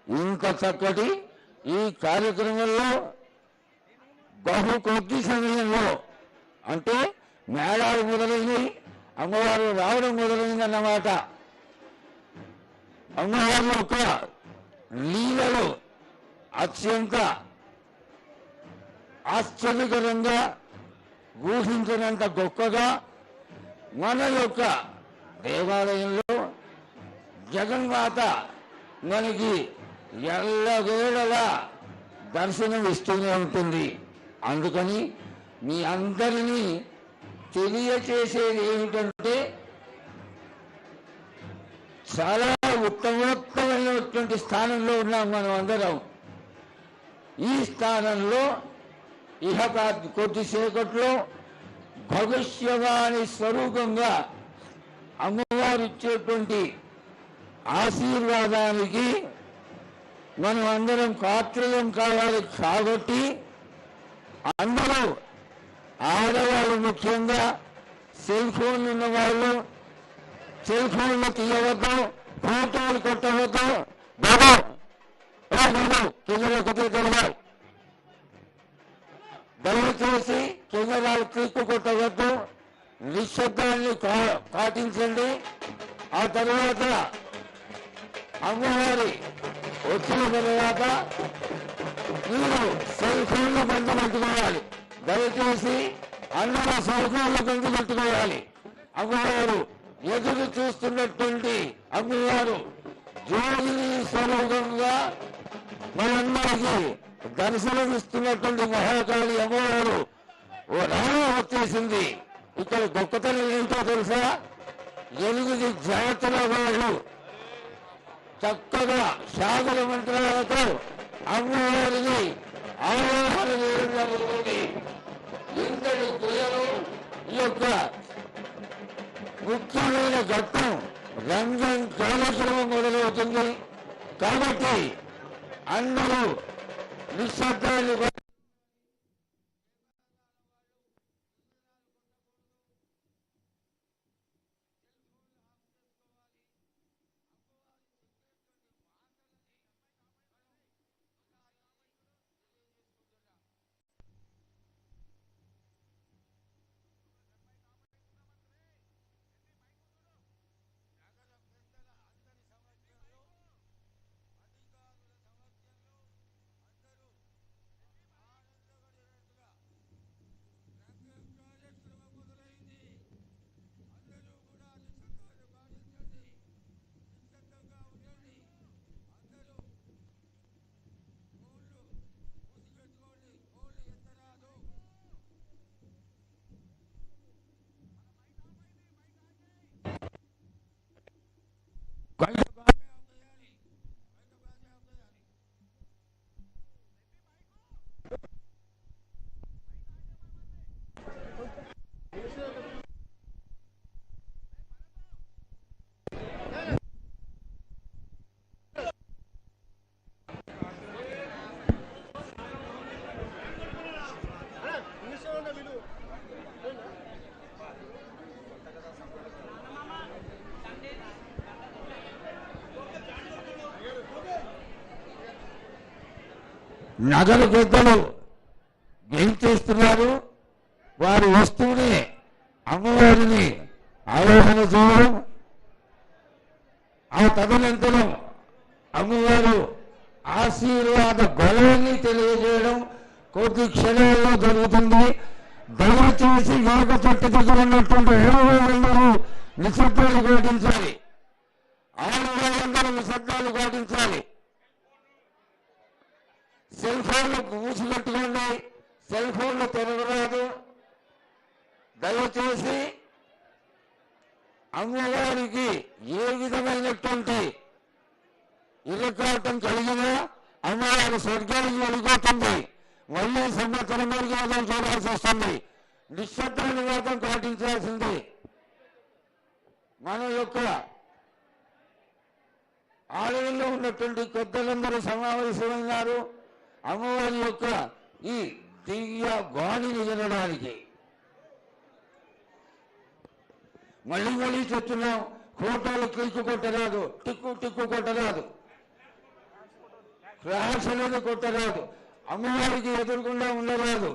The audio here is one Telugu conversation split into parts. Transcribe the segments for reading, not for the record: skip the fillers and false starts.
ఇంత చక్కటి ఈ కార్యక్రమంలో బహు కొద్ది సమయంలో అంటే మేళాలు మొదలైనవి, అమ్మవారు రావడం మొదలైందన్నమాట. అమ్మవారి యొక్క లీలలు అత్యంత ఆశ్చర్యకరంగా, ఊహించినంత గొప్పగా మన యొక్క దేవాలయంలో జగన్మాత మనకి ఎల్లవేళలా దర్శనం ఇస్తూనే ఉంటుంది. అందుకని మీ అందరినీ తెలియచేసేది ఏమిటంటే చాలా ఉత్తమోత్తమైనటువంటి స్థానంలో ఉన్నాం మనం అందరం. ఈ స్థానంలో ఇహ కొద్దిసేపట్లో భవిష్యవాణి స్వరూపంగా అమ్మవారు ఇచ్చేటువంటి ఆశీర్వాదానికి మనం అందరం పాత్రలం కావాలి. కాబట్టి అందరూ ఆడవాళ్ళు ముఖ్యంగా సెల్ ఫోన్లు ఉన్నవాళ్ళు సెల్ ఫోన్లు తీయవద్దు, ఫోటోలు కొట్టవద్దు. కెమెరా కొట్టగలవాలి, దయచేసి కెమెరాలు క్లిక్ కొట్టవద్దు, నిశ్శబ్దాన్ని పాటించండి. ఆ తర్వాత అమ్మవారి వచ్చిన తర్వాత మీరు సెల్ ఫోన్లు బంధు పెట్టుకోవాలి. దయచేసి అందరూ సెల్ ఫోన్లు బంధు పెట్టుకోవాలి. అమ్మవారు ఎదురు చూస్తున్నటువంటి అమ్మవారు జ్యోతిని స్వరూపంగా మనందరికీ దర్శనమిస్తున్నటువంటి మహాకాళి అమ్మవారు ఓ రాణి వచ్చేసింది. ఇక్కడ గొప్పతనం ఏంటో తెలుసా? 8 జాతుల వాళ్ళు చక్కగా శాగల మంత్రాలతో అమ్మవారిని ఆవాహన చేయడం జరుగుతుంది. ఇంతటి పూజలు ఈ యొక్క ముఖ్యమైన ఘట్టం రంజం కార్యక్రమం మొదలవుతుంది. కాబట్టి అందరూ నిశ్శబ్దాన్ని నగర పెద్దలు గెలిచేస్తున్నారు. వారు వస్తూనే అమ్మవారిని ఆవాహన చేయడం, ఆ తదనంతరం అమ్మవారు ఆశీర్వాద బలాన్ని తెలియజేయడం కొద్ది క్షణాల్లో జరుగుతుంది. దయచేసి యోగ చెట్టు దగ్గర ఉన్నటువంటి 7,000 నిశ్శబ్దాలు పాటించాలి. 6,000 నిశ్శబ్దాలు పాటించాలి. సెల్ ఫోన్లు మూసిపెట్టుకోండి, సెల్ ఫోన్లు తిరగరాదు. దయచేసి అమ్మవారికి ఏ విధమైనటువంటి ఇరకాటం కలిగినా అమ్మవారి స్వర్గానికి వెళ్ళిపోతుంది. మళ్ళీ సంవత్సరం మార్గం చూడాల్సి వస్తుంది. నిశ్శబ్దాన్ని మాత్రం పాటించాల్సింది. మన యొక్క ఆలయంలో ఉన్నటువంటి పెద్దలందరూ సమావేశమైనారు అమ్మవారి యొక్క ఈ దివ్య వాణిని వినడానికి. మళ్ళీ మళ్ళీ చెప్తున్నాం, ఫోటోలు క్లిక్ కొట్టరాదు, టిక్కు కొట్టరాదు. క్రాష్ అనేది కొట్టరాదు, అమ్మవారికి ఎదురుకుండా ఉండరాదు.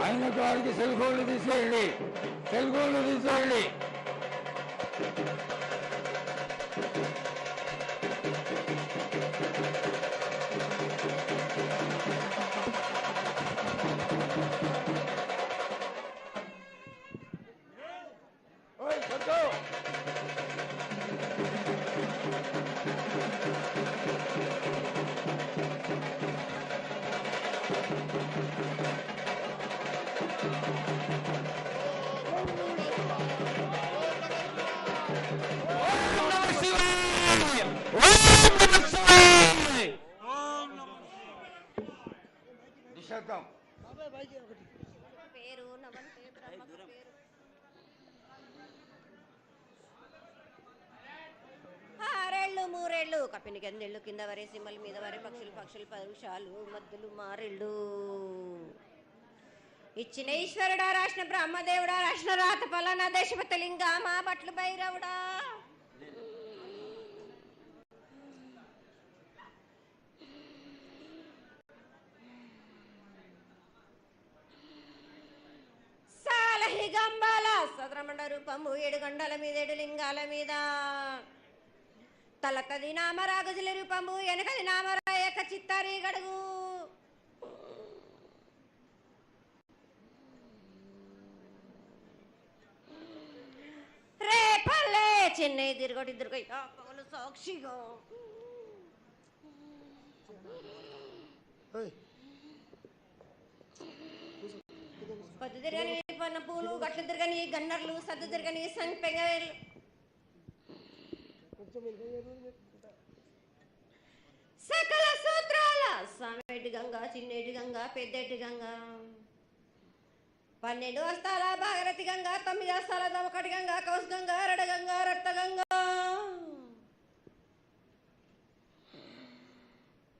ఆయన గారికి సెల్ ఫోన్లు తీసేయండి, సెల్ ఫోన్లు తీసేయండి. మూరేళ్ళు కప్పిని గందెళ్ళు కింద వరే సింహల మీద వరే పక్షులు పరుషాలు మద్దులు మారెళ్ళు ఇచ్చిన ఈశ్వరుడా రాసిన బ్రహ్మదేవుడా రాసిన రాత పలానా దేశపతి లింగా మా బట్లు భైరవుడా సాలహి గంబాల సదరమండ రూపము 7 గండల మీద 7 లింగాల మీద తలకది నామరాగజుల రూపము వెనకది నామరాయక చిత్తారి గడుగు రేపల్లే చెన్నై తిరుగటి దుర్గలు సాక్షిగా పద్దు తిరగని పన్న పూలు గట్లు తిరగని గన్నర్లు సద్దు తిరగని సంపెంగవేళ్ళు సకల సూత్రాల సామేటి గంగా చిన్నేటి గంగా పెద్దేటి గంగా 12 హస్తాల భాగరథి గంగా 9 హస్తాల దవకటి గంగా కౌస్ గంగా రడ గంగా రక్త గంగా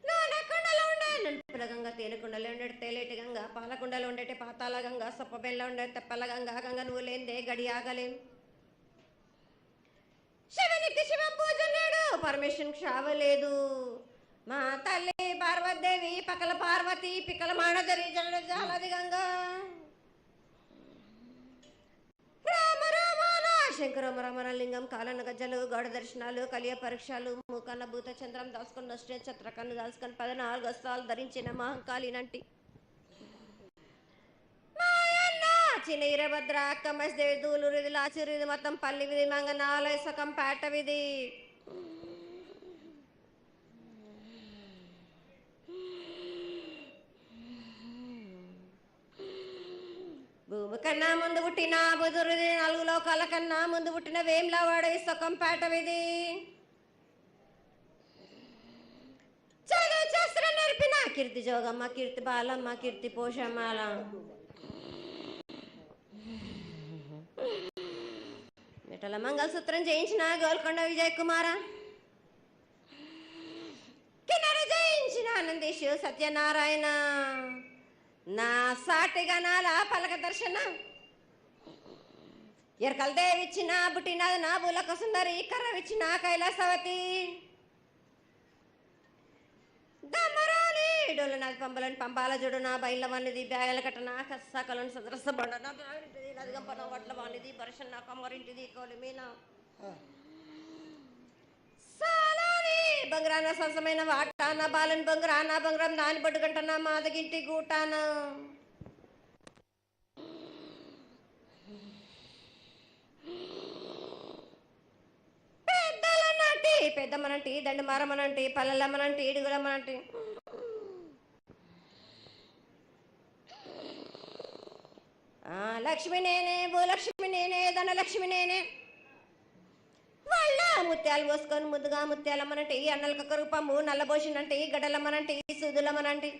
నానకుండలో ఉండే నలుపుల గంగా తేనెకుండలో ఉండే తేలేటి గంగా పాలకుండలో ఉండేటి పాతాల గంగా సొప్పబెల్ల ఉండే తెప్పల గంగా గంగ నువ్వు లేందే గడి ఆగలేం శివునికి శివం పూజ లేడు పరమేశ్వరునికి క్షావలేదు మా తల్లి పార్వతీదేవి పక్కల పార్వతి పిక్కల మానదరి జల జాలది గంగా రామ రామాన శంకర రమణ లింగం కాలన గజ్జలు గౌడ దర్శనాలు కలియ పరీక్షలు మూకన్న భూత చంద్రం దాసుకొని నష్ట ఛత్రకన్ను దాసుకొని 14 హస్తాలు ధరించిన మహంకాళినంటి చిన్న ఈరభద్ర అక్కమ్మదేవి దూలూరు ఇది లాచూరు ఇది మొత్తం పల్లి విధి మంగనాలయ సకం పేట విధి భూమి కన్నా ముందు పుట్టిన బుధురుది 4 లోకాల కన్నా ముందు పుట్టిన వేమ్లవాడ సకం పేట విధి చదువు శాస్త్రం నేర్పిన కీర్తి జోగమ్మ కీర్తి బాలమ్మ కీర్తి పోషమ్మాల మెటల మంగళసూత్రం చేయించిన గోల్కొండ విజయ్ కుమార కిన్నెర జయించిన ఆనందేశు సత్యనారాయణ నా సాటిగా నాల పలక దర్శన ఎరకల దేవిచ్చిన బుట్టిన నా బులక సుందరి కర్రవిచ్చిన కైలాసవతి దమరాని డోలు నాది పంపలని పంపాల జోడు నా బయల వానిది బ్యాగల కట్ట నా సకలను సదరస బండ నా బ్యాగింటిది నదిగంపన వడ్ల వానిది పరషన్ నా కమ్మరింటిది కోలిమీన సాలాని బంగ్రాన సరసమైన వాటాన బాలన్ బంగ్రాన బంగ్రం దాని బొడ్డుగంట నా మాదగింటి గూటాన పెద్దలనంటి పెద్దమ్మనంటి దండు మారమ్మనంటి పల్లెలమ్మనంటి ఇడుగులమ్మనంటి లక్ష్మి నేనే భూలక్ష్మి నేనే ధనలక్ష్మి నేనే వాళ్ళ ముత్యాలు పోసుకొని ముద్దుగా ముత్యాలమ్మనంటి అన్నలకొక రూపము నల్లబోసినంటి గడలమ్మనంటి సూదులమ్మనంటి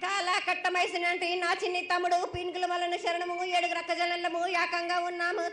కాల కట్టమైసినంటి నా చిన్ని తమ్ముడు పీనుగుల వలన శరణము 7 రక్కజలము యాకంగా ఉన్నాము